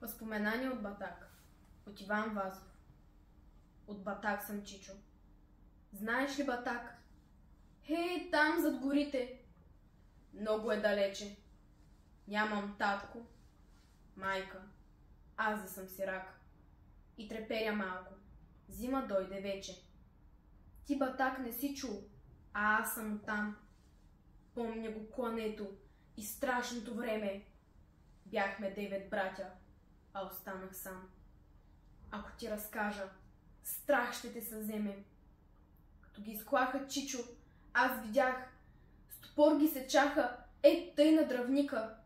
Възпоменания от Батак от Иван Вазов. От Батак съм, Чичо. Знаеш ли Батак? Хей, там зад горите. Много е далече. Нямам татко, майка. Аз да съм сирак. И треперя малко. Зима дойде вече. Ти, Батак, не си чул, а аз съм оттам. Помня го клането и страшното време. Бяхме 9 братя, а останах сам. Ако ти разкажа, страх ще те съвземе. Като ги изклаха, Чичо, аз видях, с топор ги сечаха, тъй на дръвника.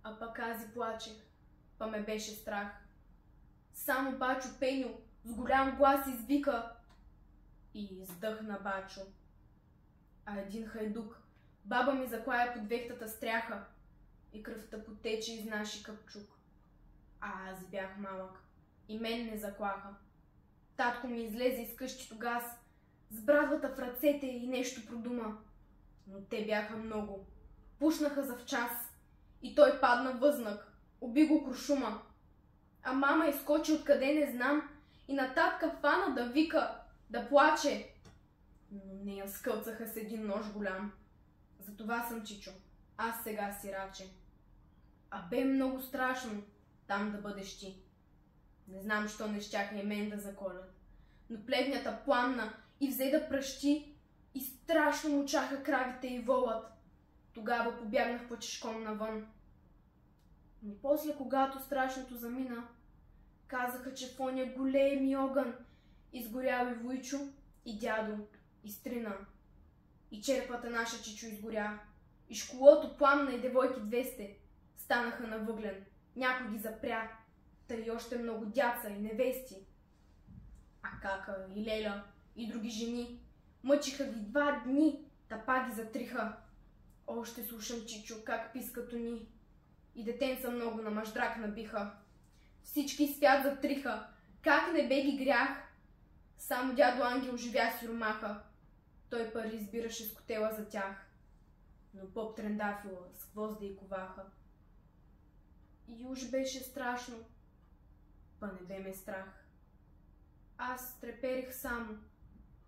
А пък аз и плачех, па ме беше страх. Само бачо Пеню с голям глас извика и издъхна бачо. А един хайдук баба ми заклая под вехтата стряха и кръвта потече из наши капчук. А аз бях малък и мен не заклаха. Татко ми излезе из къщи тогас с брадвата в ръцете и нещо продума. Но те бяха много. Пушнаха за в час и той падна възнак. Уби го куршума. А мама изскочи откъде не знам и на татка фана да вика, да плаче. Но нея скълцаха с един нож голям. Затова съм, Чичо. Аз сега сираче. А бе много страшно там да бъдеш ти. Не знам, що не щяха и мен да заколят. Но плевнята пламна и взе да пръщи и страшно мучаха кравите и волът. Тогава побягнах почешком навън. Но после, когато страшното замина, казаха, че в оня големи огън изгорял и Вуйчо, и дядо, и Стрина. И черквата наша, Чичо, изгоря. И школото пламна и девойки 200 станаха на въглен. Някой ги запря, та и още много дяца и невести. А Кака и Леля и други жени мъчиха ги 2 дни, та пак ги затриха. Още слушам, Чичо, как пискато ни. И детенца много на мъждрак набиха. Всички свят затриха, как не бе ги грях. Само дядо Ангел живя сиромаха. Той пари избираше с котела за тях. Но поп Трендафила с гвозда и коваха. И уж беше страшно, па не бе ме страх. Аз треперих само,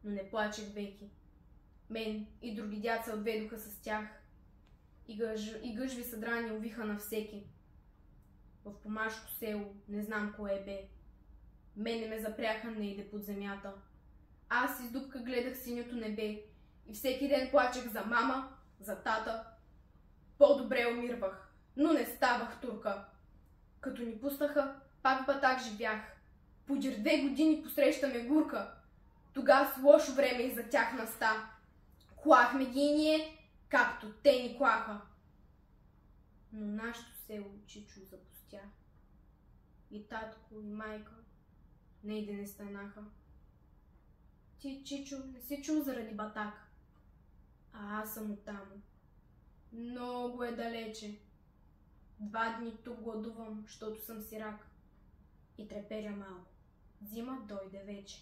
но не плачех веки. Мен и други дяца отведоха с тях. И гъжви съдрани увиха на всеки. В помашко село, не знам кое бе. Мене ме запряха нейде под земята. Аз из дупка гледах синьото небе и всеки ден плачех за мама, за тата. По-добре умирвах, но не ставах турка. Като ни пуснаха, пак Батак живях. Подир 2 години посрещаме Гурка. Тогас лошо време и за тях наста. Клахме ги и ние, както те ни клаха. Но нашето село, Чичо, запустя. И татко, и майка нейде не станаха. Ти, Чичо, не си чул заради Батак. А аз съм оттам. Много е далече. 2 дни тук гладувам, защото съм сирак. И треперя малко. Зима дойде вече.